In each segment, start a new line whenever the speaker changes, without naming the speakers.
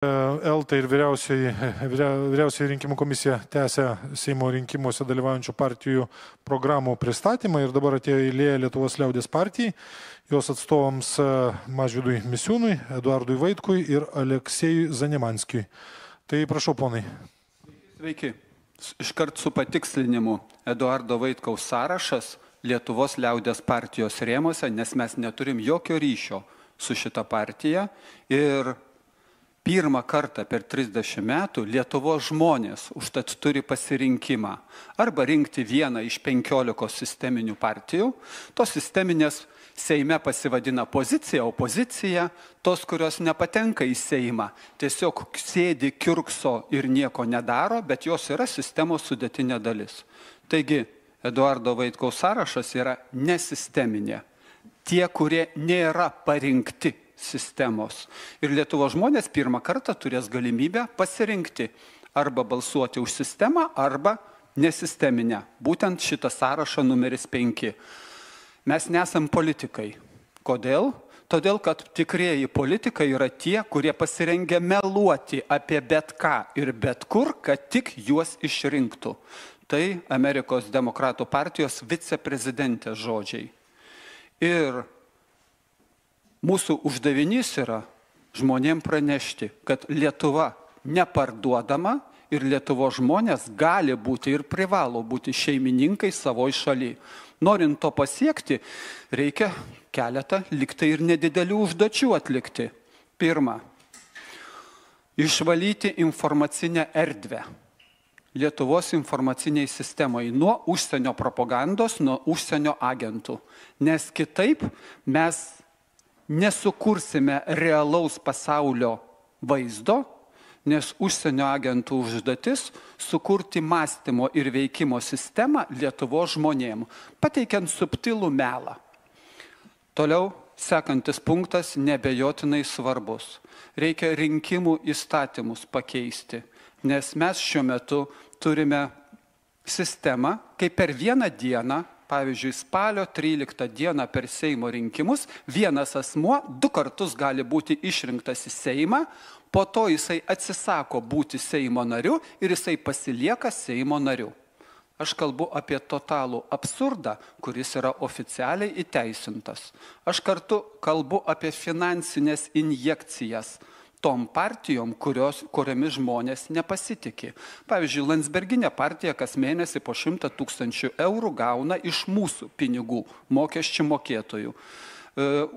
ELTA ir vyriausiai rinkimų komisija tęsia Seimo rinkimuose dalyvaujančių partijų programų pristatymą ir dabar atėjo eilė Lietuvos liaudies partijai, jos atstovams Mažvydui Misiūnui, Eduardui Vaitkui ir Aleksejui Zanemanskiui. Tai prašau, ponai.
Sveiki. Iškart su patikslinimu Eduardo Vaitkaus sąrašas Lietuvos liaudies partijos rėmose, nes mes neturim jokio ryšio su šita partija ir pirmą kartą per 30 metų Lietuvos žmonės užtat turi pasirinkimą arba rinkti vieną iš 15 sisteminių partijų. Tos sisteminės Seime pasivadina pozicija, opozicija, tos, kurios nepatenka į Seimą, tiesiog sėdi, kiurkso ir nieko nedaro, bet jos yra sistemos sudėtinė dalis. Taigi, Eduardo Vaitkaus sąrašas yra nesisteminė. Tie, kurie nėra parinkti sistemos. Ir Lietuvos žmonės pirmą kartą turės galimybę pasirinkti arba balsuoti už sistemą, arba nesisteminę. Būtent šitą sąrašą numeris 5. Mes nesam politikai. Kodėl? Todėl, kad tikrieji politikai yra tie, kurie pasirengia meluoti apie bet ką ir bet kur, kad tik juos išrinktų. Tai Amerikos demokratų partijos viceprezidentės žodžiai. Ir mūsų uždavinys yra žmonėm pranešti, kad Lietuva neparduodama ir Lietuvos žmonės gali būti ir privalo būti šeimininkai savoj šaly. Norint to pasiekti, reikia keletą liktai ir nedidelių užduočių atlikti. Pirma, išvalyti informacinę erdvę Lietuvos informaciniai sistemai nuo užsienio propagandos, nuo užsienio agentų. Nes kitaip mes nesukursime realaus pasaulio vaizdo, nes užsienio agentų užduotis sukurti mąstymo ir veikimo sistemą Lietuvos žmonėm, pateikiant subtilų melą. Toliau sekantis punktas nebejotinai svarbus. Reikia rinkimų įstatymus pakeisti, nes mes šiuo metu turime sistemą, kai per vieną dieną, pavyzdžiui, spalio 13 dieną per Seimo rinkimus, vienas asmuo 2 kartus gali būti išrinktas į Seimą, po to jisai atsisako būti Seimo nariu ir jisai pasilieka Seimo nariu. Aš kalbu apie totalų absurdą, kuris yra oficialiai įteisintas. Aš kartu kalbu apie finansinės injekcijas tom partijom, kuriomis žmonės nepasitikė. Pavyzdžiui, Landsberginė partija kas mėnesį po 100 000 eurų gauna iš mūsų pinigų, mokesčių mokėtojų.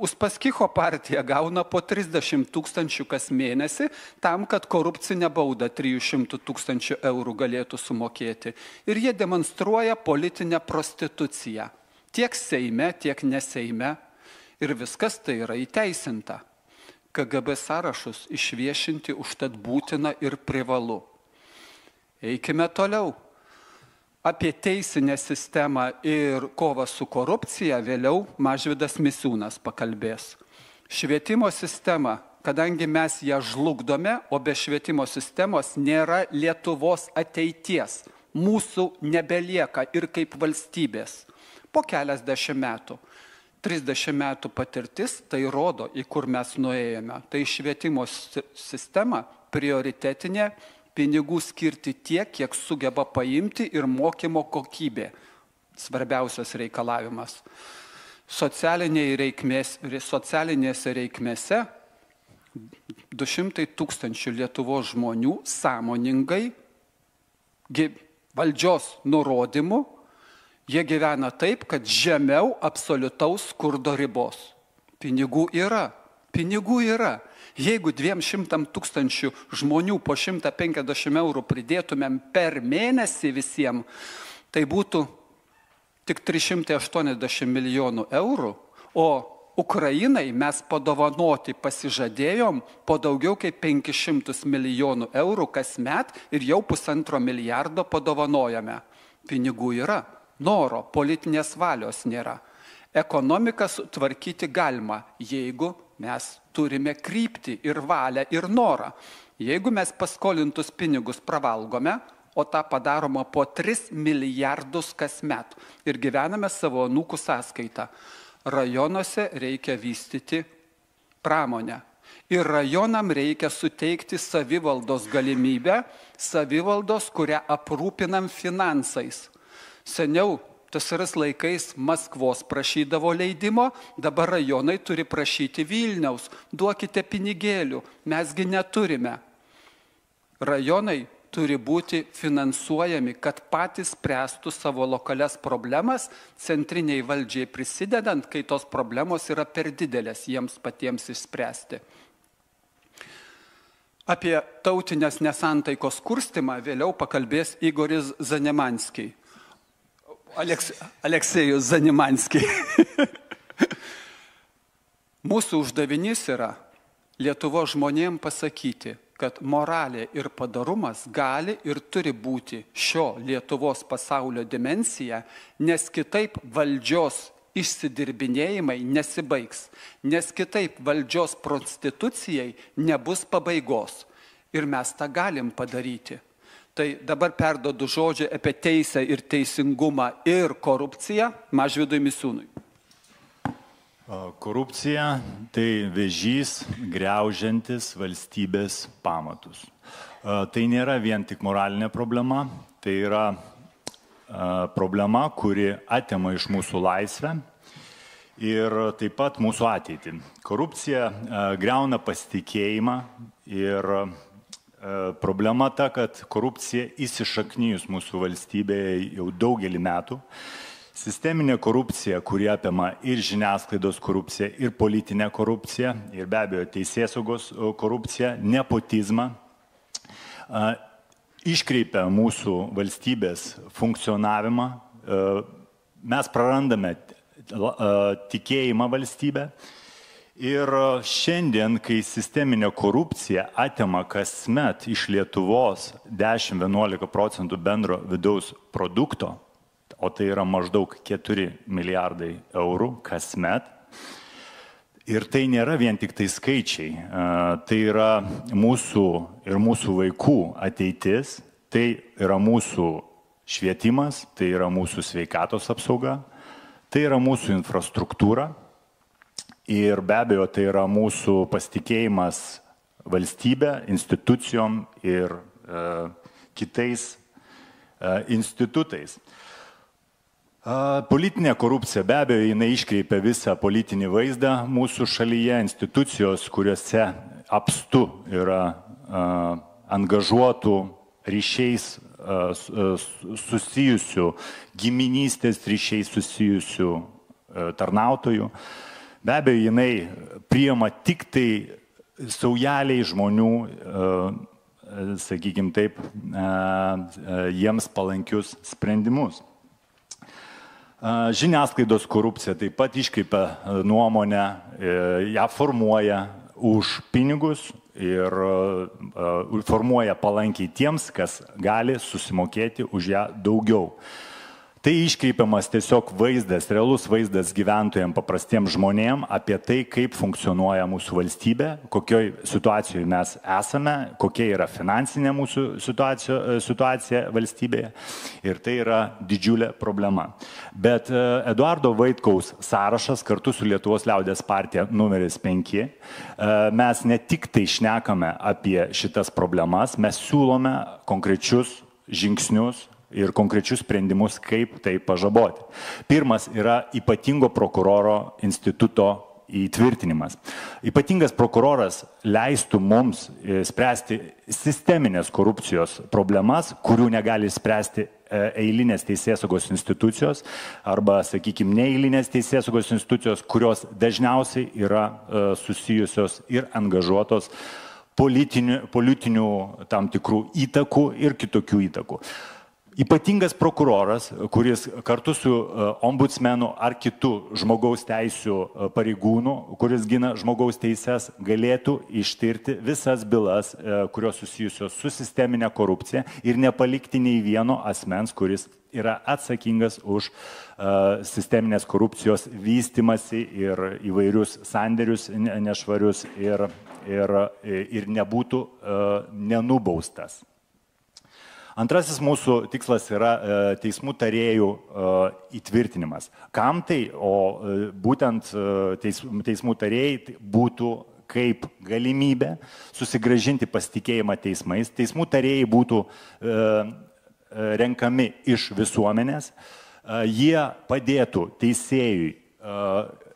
Uspaskicho partija gauna po 30 000 kas mėnesį tam, kad korupcinę baudą 300 000 eurų galėtų sumokėti. Ir jie demonstruoja politinę prostituciją. Tiek Seime, tiek ne Seime. Ir viskas tai yra įteisinta. KGB sąrašus išviešinti užtat būtina ir privalu. Eikime toliau. Apie teisinę sistemą ir kovą su korupcija vėliau Mažvydas Misiūnas pakalbės. Švietimo sistema, kadangi mes ją žlugdome, o be švietimo sistemos nėra Lietuvos ateities, mūsų nebelieka ir kaip valstybės. Po keliasdešimt metų. 30 metų patirtis tai rodo, į kur mes nuėjome. Tai švietimo sistema prioritetinė, pinigų skirti tiek, kiek sugeba paimti ir mokymo kokybė. Svarbiausias reikalavimas. Socialinėse reikmėse 200 000 Lietuvos žmonių sąmoningai valdžios nurodymų jie gyvena taip, kad žemiau absoliutaus skurdo ribos. Pinigų yra. Pinigų yra. Jeigu 200 000 žmonių po 150 eurų pridėtumėm per mėnesį visiems, tai būtų tik 380 milijonų eurų, o Ukrainai mes padovanoti pasižadėjom po daugiau kaip 500 milijonų eurų kasmet ir jau 1,5 milijardo padovanojame. Pinigų yra, noro, politinės valios nėra. Ekonomiką sutvarkyti galima, jeigu mes turime kryptį ir valią ir norą. Jeigu mes paskolintus pinigus pravalgome, o tą padaroma po 3 milijardus kasmet ir gyvename savo anūkų sąskaitą, rajonuose reikia vystyti pramonę. Ir rajonam reikia suteikti savivaldos galimybę, savivaldos, kurią aprūpinam finansais. Seniau TSRS laikais Maskvos prašydavo leidimo, dabar rajonai turi prašyti Vilniaus, duokite pinigėlių, mesgi neturime. Rajonai turi būti finansuojami, kad patys spręstų savo lokalias problemas, centriniai valdžiai prisidedant, kai tos problemos yra per didelės jiems patiems išspręsti. Apie tautinės nesantaikos kurstimą vėliau pakalbės Igoris Zanimanskiai. Aleksejus Zanimanskiai. Mūsų uždavinys yra Lietuvos žmonėms pasakyti, kad moralė ir padarumas gali ir turi būti šio Lietuvos pasaulio dimensija, nes kitaip valdžios išsidirbinėjimai nesibaigs, nes kitaip valdžios prostitucijai nebus pabaigos. Ir mes tą galim padaryti. Tai dabar perduodu žodžią apie teisę ir teisingumą ir korupciją Mažvydui Misiūnui.
Korupcija tai vėžys, griaužiantis valstybės pamatus. Tai nėra vien tik moralinė problema, tai yra problema, kuri atima iš mūsų laisvę ir taip pat mūsų ateitį. Korupcija griauna pasitikėjimą ir problema ta, kad korupcija įsišaknyjus mūsų valstybėje jau daugelį metų. Sisteminė korupcija, kuri apima ir žiniasklaidos korupciją, ir politinę korupciją, ir be abejo teisėsaugos korupciją, nepotizmą, iškreipia mūsų valstybės funkcionavimą, mes prarandame tikėjimą valstybę ir šiandien, kai sisteminė korupcija atima kasmet iš Lietuvos 10–11% bendro vidaus produkto, o tai yra maždaug 4 milijardai eurų kasmet, ir tai nėra vien tik tai skaičiai, tai yra mūsų ir mūsų vaikų ateitis, tai yra mūsų švietimas, tai yra mūsų sveikatos apsauga, tai yra mūsų infrastruktūra ir be abejo tai yra mūsų pasitikėjimas valstybė, institucijom ir kitais institutais. Politinė korupcija be abejo jinai iškreipia visą politinį vaizdą mūsų šalyje, institucijos, kuriuose apstu yra angažuotų ryšiais susijusių, giminystės ryšiais susijusių tarnautojų. Be abejo jinai priima tik tai saujeliai žmonių, sakykime taip, jiems palankius sprendimus. Žiniasklaidos korupcija taip pat iškreipia nuomonę, ją formuoja už pinigus ir formuoja palankiai tiems, kas gali susimokėti už ją daugiau. Tai iškreipiamas tiesiog vaizdas, realus vaizdas gyventojams, paprastiems žmonėms apie tai, kaip funkcionuoja mūsų valstybė, kokioj situacijoje mes esame, kokia yra finansinė mūsų situacija valstybėje. Ir tai yra didžiulė problema. Bet Eduardo Vaitkaus sąrašas kartu su Lietuvos liaudies partija numeris 5, mes ne tik tai šnekame apie šitas problemas, mes siūlome konkrečius žingsnius ir konkrečius sprendimus, kaip tai pažaboti. Pirmas yra ypatingo prokuroro instituto įtvirtinimas. Ypatingas prokuroras leistų mums spręsti sisteminės korupcijos problemas, kurių negali spręsti eilinės teisėsaugos institucijos arba, sakykime, neeilinės teisėsaugos institucijos, kurios dažniausiai yra susijusios ir angažuotos politinių tam tikrų įtakų ir kitokių įtakų. Ypatingas prokuroras, kuris kartu su ombudsmenu ar kitų žmogaus teisių pareigūnų, kuris gina žmogaus teises, galėtų ištirti visas bylas, kurios susijusios su sisteminė korupcija ir nepalikti nei vieno asmens, kuris yra atsakingas už sisteminės korupcijos vystimasi ir įvairius sandėrius nešvarius ir nebūtų nenubaustas. Antrasis mūsų tikslas yra teismų tarėjų įtvirtinimas. Kam tai? O būtent teismų tarėjai būtų kaip galimybę susigrąžinti pasitikėjimą teismais. Teismų tarėjai būtų renkami iš visuomenės. Jie padėtų teisėjui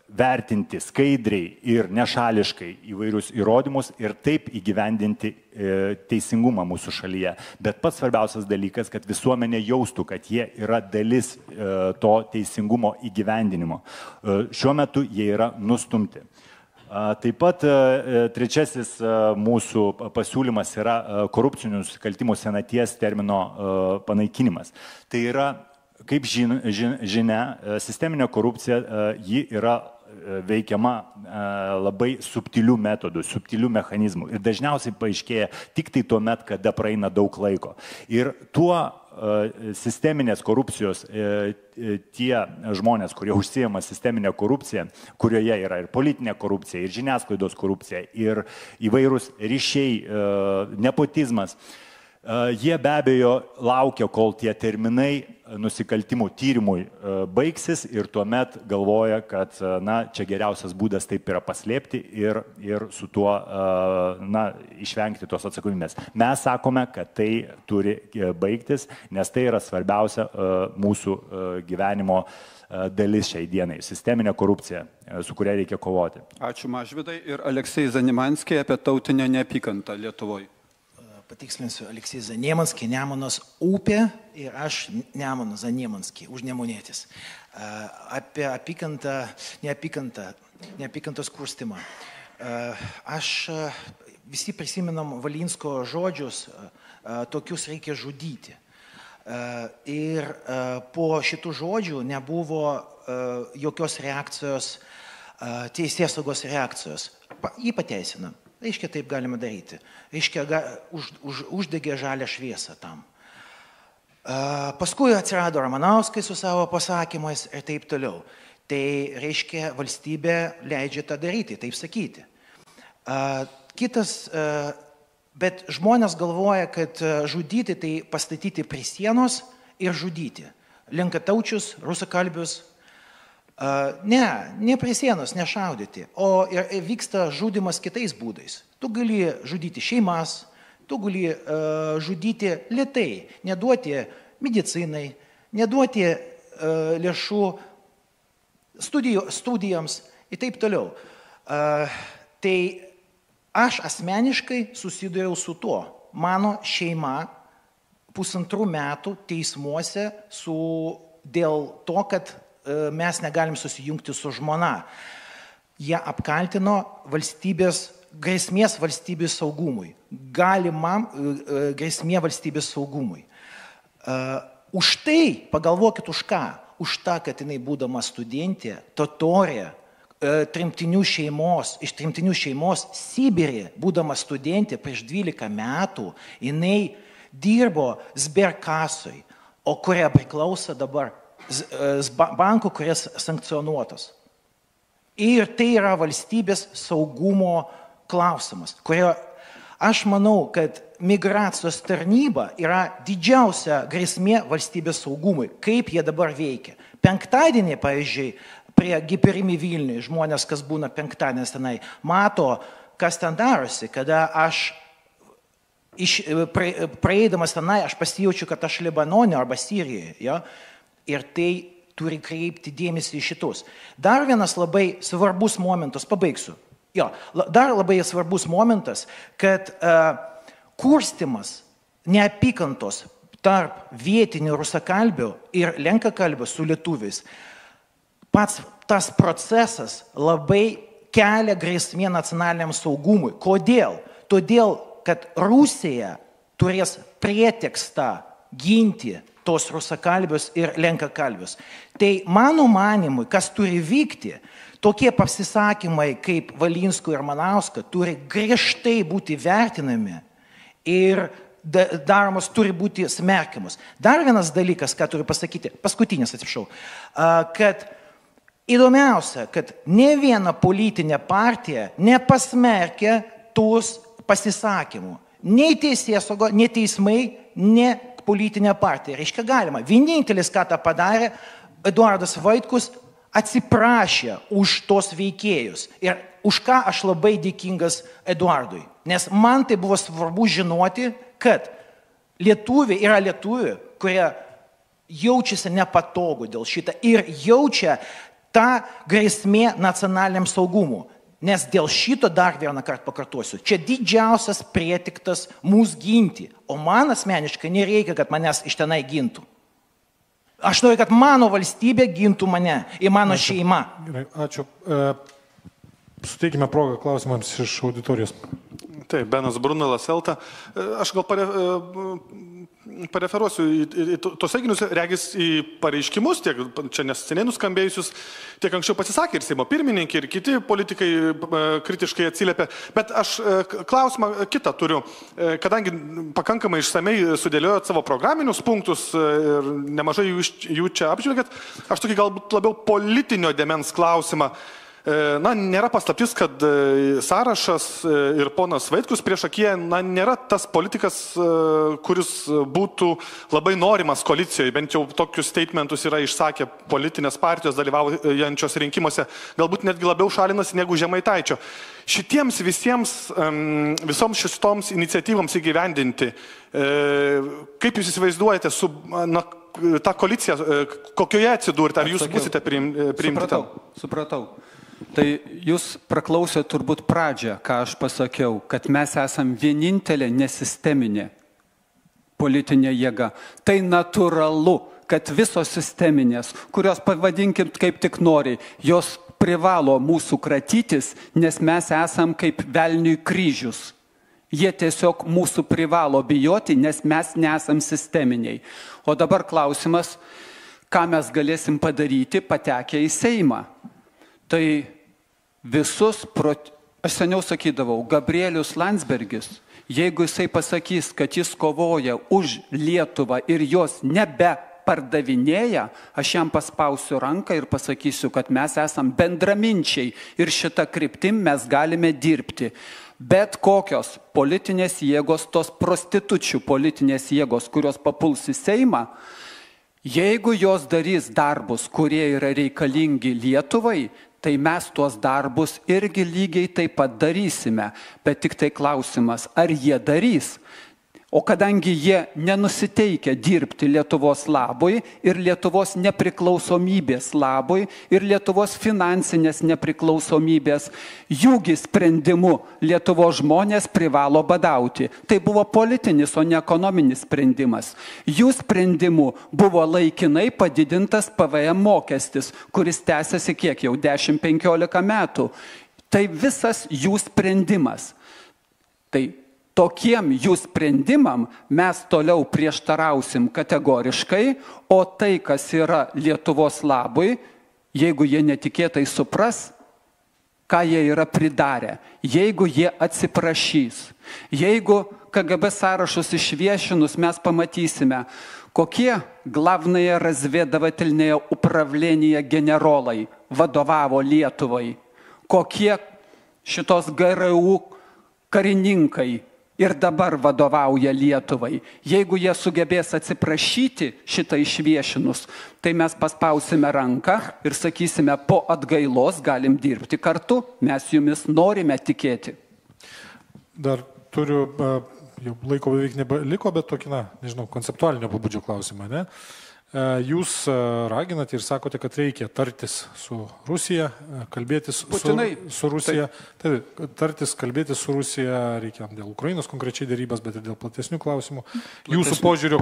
vertinti skaidriai ir nešališkai įvairius įrodymus ir taip įgyvendinti teisingumą mūsų šalyje. Bet pats svarbiausias dalykas, kad visuomenė jaustų, kad jie yra dalis to teisingumo įgyvendinimo. Šiuo metu jie yra nustumti. Taip pat trečiasis mūsų pasiūlymas yra korupcinių nusikaltimų senaties termino panaikinimas. Tai yra, kaip žinia, sisteminė korupcija, ji yra veikiama labai subtilių metodų, subtilių mechanizmų ir dažniausiai paaiškėja tik tai tuo met, kada praeina daug laiko. Ir tuo sisteminės korupcijos tie žmonės, kurie užsiema sisteminę korupciją, kurioje yra ir politinė korupcija, ir žiniasklaidos korupcija, ir įvairūs ryšiai, nepotizmas, jie be abejo laukia, kol tie terminai nusikaltimų tyrimui baigsis ir tuomet galvoja, kad čia geriausias būdas taip yra paslėpti ir su tuo išvengti tos atsakomybės. Mes sakome, kad tai turi baigtis, nes tai yra svarbiausia mūsų gyvenimo dalis šiai dienai. Sisteminė korupcija, su kuria reikia kovoti.
Ačiū Mažvydai ir Aleksej Zanimanskiai apie tautinę neapykantą Lietuvoje.
Patikslinsiu, Aleksej Zaniemanskiai, Nemunas upė ir aš Nemunas Zaniemanskiai, užnemunėtis. Apie neapykantos kurstimą. Visi prisimenam Valinsko žodžius, tokius reikia žudyti. Ir po šitų žodžių nebuvo jokios reakcijos, teisėsaugos reakcijos. Jį pateisina. Reiškia, taip galima daryti. Reiškia, uždegė žalią šviesą tam. Paskui atsirado Ramanauskai su savo pasakymais ir taip toliau. Tai reiškia, valstybė leidžia tą daryti, taip sakyti. Bet žmonės galvoja, kad žudyti tai pastatyti prie sienos ir žudyti. Lenkataučius, rusakalbius. Ne prie sienos, nešaudyti, o vyksta žudimas kitais būdais. Tu gali žudyti šeimas, tu gali žudyti lėtai, neduoti medicinai, neduoti lėšų studijams ir taip toliau. Tai aš asmeniškai susidūriau su tuo. Mano šeima 1,5 metų teismuose dėl to, kad mes negalim susijungti su žmona. Jie apkaltino grėsmės valstybės saugumui. Galimam grėsmė valstybės saugumui. Už tai, pagalvokit už ką, už tą, kad jinai būdama studentė, totorė, iš tremtinių šeimos Sibirė, būdama studentė prieš 12 metų, jinai dirbo Sberkasoj, o kuria priklauso dabar bankų, kurias sankcionuotos. Ir tai yra valstybės saugumo klausimas, kurio aš manau, kad migracijos tarnyba yra didžiausia grėsmė valstybės saugumui. Kaip jie dabar veikia? Penktadienį, pavyzdžiui, prie Giperimi Vilniuje, žmonės, kas būna penktadienės tenai, mato, kas ten darosi, kada aš praeidamas tenai, aš pasijaučiu, kad aš Libanone arba Sirijoje. Ja? Ir tai turi kreipti dėmesį į šitus. Dar vienas labai svarbus momentas, pabaigsiu. Dar labai svarbus momentas, kad kurstimas neapykantos tarp vietinių rusakalbių ir lenkakalbių su lietuviais, pats tas procesas labai kelia grėsmė nacionaliniam saugumui. Kodėl? Todėl, kad Rusija turės pretekstą ginti tos rusakalbius ir lenkakalbius. Tai mano manimui, kas turi vykti, tokie pasisakymai kaip Valinsko ir Manausko turi griežtai būti vertinami ir daromos turi būti smerkiamos. Dar vienas dalykas, ką turiu pasakyti, paskutinis, atsiprašau, kad įdomiausia, kad ne viena politinė partija nepasmerkia tos pasisakymų. Nei teisėsauga, nei teismai, nei politinė partija. Reiškia galima. Vienintelis, ką tą padarė, Eduardas Vaitkus atsiprašė už tos veikėjus ir už ką aš labai dėkingas Eduardui. Nes man tai buvo svarbu žinoti, kad lietuviai yra lietuviai, kurie jaučiasi nepatogu dėl šitą ir jaučia tą grėsmė nacionaliniam saugumui. Nes dėl šito dar vieną kartą pakartosiu. Čia didžiausias prietiktas mūsų ginti. O man asmeniškai nereikia, kad manęs iš tenai gintų. Aš noriu, kad mano valstybė gintų mane ir mano šeima.
Gerai, ačiū. Suteikime progą klausimams iš auditorijos.
Taip, Benas Brunalas Elta. Aš gal pareferuosiu į tos teiginius, regis į pareiškimus, tiek čia neseniai nuskambėjusius, tiek anksčiau pasisakė ir Seimo pirmininkė, ir kiti politikai kritiškai atsiliepė. Bet aš klausimą kitą turiu, kadangi pakankamai išsamei sudėliojot savo programinius punktus ir nemažai jų čia apžvelgėt, aš tokį galbūt labiau politinio dėmens klausimą. Na, nėra paslaptis, kad Sąrašas ir ponas Vaitkus priešakyje, na, nėra tas politikas, kuris būtų labai norimas koalicijoje, bent jau tokius statementus yra išsakę politinės partijos dalyvaujančios rinkimuose, galbūt netgi labiau šalinasi negu Žemaitaičio. Šitiems visoms šitoms iniciatyvoms įgyvendinti, kaip jūs įsivaizduojate su tą koaliciją, kokioje atsidurti, ar jūs būsite priimti tam?
Supratau. Tai jūs praklausėte turbūt pradžią, ką aš pasakiau, kad mes esam vienintelė nesisteminė politinė jėga. Tai natūralu, kad visos sisteminės, kurios pavadinkim kaip tik nori, jos privalo mūsų kratytis, nes mes esam kaip velniui kryžius. Jie tiesiog mūsų privalo bijoti, nes mes nesam sisteminiai. O dabar klausimas, ką mes galėsim padaryti patekę į Seimą. Tai visus, aš seniau sakydavau, Gabrielius Landsbergis, jeigu jisai pasakys, kad jis kovoja už Lietuvą ir jos nebepardavinėja, aš jam paspausiu ranką ir pasakysiu, kad mes esam bendraminčiai ir šitą kryptim mes galime dirbti. Bet kokios politinės jėgos, tos prostitučių politinės jėgos, kurios papuls į Seimą, jeigu jos darys darbus, kurie yra reikalingi Lietuvai, tai mes tuos darbus irgi lygiai taip pat darysime. Bet tik tai klausimas, ar jie darys? O kadangi jie nenusiteikia dirbti Lietuvos labui ir Lietuvos nepriklausomybės labui ir Lietuvos finansinės nepriklausomybės, jųgi sprendimu Lietuvos žmonės privalo badauti. Tai buvo politinis, o ne ekonominis sprendimas. Jų sprendimu buvo laikinai padidintas PVM mokestis, kuris tęsiasi kiek jau 10-15 metų. Tai visas jų sprendimas. Tai tokiem jų sprendimam mes toliau prieštarausim kategoriškai, o tai, kas yra Lietuvos labui, jeigu jie netikėtai supras, ką jie yra pridarę, jeigu jie atsiprašys, jeigu KGB sąrašus išviešinus mes pamatysime, kokie glavnaje razvedavatelnėje upravlenėje generolai vadovavo Lietuvai, kokie šitos GRU karininkai ir dabar vadovauja Lietuvai. Jeigu jie sugebės atsiprašyti šitą išviešinus, tai mes paspausime ranką ir sakysime, po atgailos galim dirbti kartu, mes jumis norime tikėti.
Dar turiu, jau laiko beveik nebeliko, bet tokį, nežinau, konceptualinio pobūdžio klausimą, ne? Jūs raginate ir sakote, kad reikia tartis su Rusija, kalbėtis su Rusija. Tai tartis, kalbėtis su Rusija reikia dėl Ukrainos konkrečiai dėrybas, bet ir dėl platesnių klausimų. Jūsų požiūrio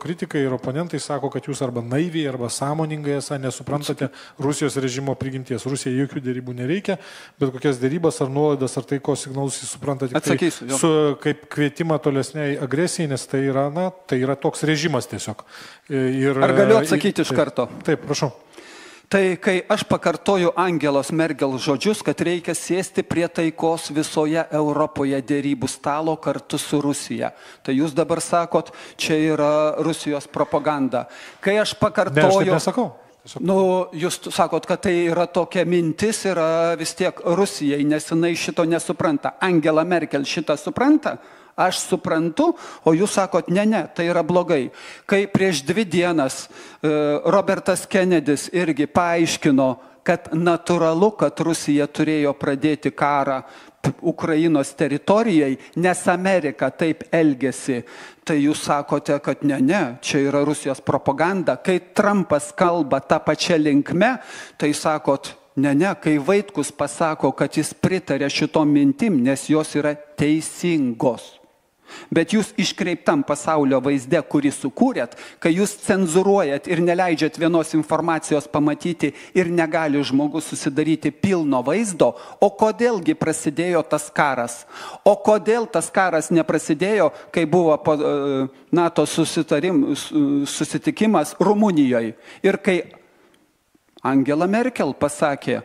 kritikai ir oponentai sako, kad jūs arba naiviai, arba sąmoningai nesuprantate Rusijos režimo prigimties. Rusija jokių dėrybų nereikia, bet kokias dėrybas ar nuolaidas ar taikos signalus jis supranta tik kaip kvietimą tolesniai agresijai, nes tai yra toks režimas tiesiog.
Ar galiu atsakyti iš karto?
Taip, prašau.
Tai kai aš pakartoju Angelos Merkel žodžius, kad reikia sėsti prie taikos visoje Europoje dėrybų stalo kartu su Rusija. Tai jūs dabar sakot, čia yra Rusijos propaganda. Kai aš pakartoju...
Ne, aš taip nesakau.
Jūs sakot, kad tai yra tokia mintis, yra vis tiek Rusijai, nes jinai šito nesupranta. Angela Merkel šitą supranta? Aš suprantu, o jūs sakot, ne, tai yra blogai. Kai prieš 2 dienas Robertas Kennedys irgi paaiškino kad natūralu, kad Rusija turėjo pradėti karą Ukrainos teritorijai, nes Amerika taip elgėsi, tai jūs sakote, kad ne, čia yra Rusijos propaganda. Kai Trumpas kalba tą pačią linkme, tai sakot, ne, kai Vaitkus pasako, kad jis pritarė šitom mintim, nes jos yra teisingos. Bet jūs iškreiptam pasaulio vaizde, kurį sukūrėt, kai jūs cenzuruojat ir neleidžiat vienos informacijos pamatyti ir negali žmogus susidaryti pilno vaizdo, o kodėlgi prasidėjo tas karas? O kodėl tas karas neprasidėjo, kai buvo NATO susitikimas Rumunijoje ir kai Angela Merkel pasakė,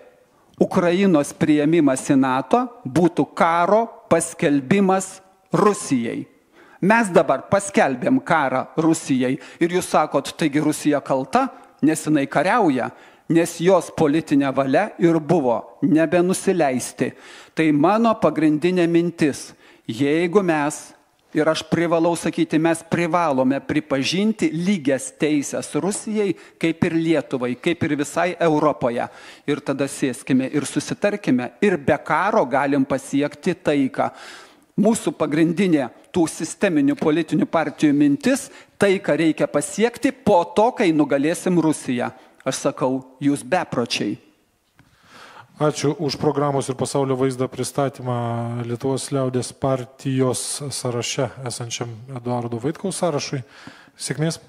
Ukrainos priėmimas į NATO būtų karo paskelbimas Rusijai. Mes dabar paskelbėm karą Rusijai ir jūs sakot, taigi Rusija kalta, nes jinai kariauja, nes jos politinė valia ir buvo nebenusileisti. Tai mano pagrindinė mintis, jeigu mes, ir aš privalau sakyti, mes privalome pripažinti lygias teisės Rusijai, kaip ir Lietuvai, kaip ir visai Europoje. Ir tada sėskime ir susitarkime ir be karo galim pasiekti taiką. Mūsų pagrindinė tų sisteminių politinių partijų mintis, tai, ką reikia pasiekti po to, kai nugalėsim Rusiją. Aš sakau, jūs bepročiai.
Ačiū už programos ir pasaulio vaizdą pristatymą Lietuvos liaudės partijos sąraše esančiam Eduardo Vaitkaus sąrašui. Sėkmės.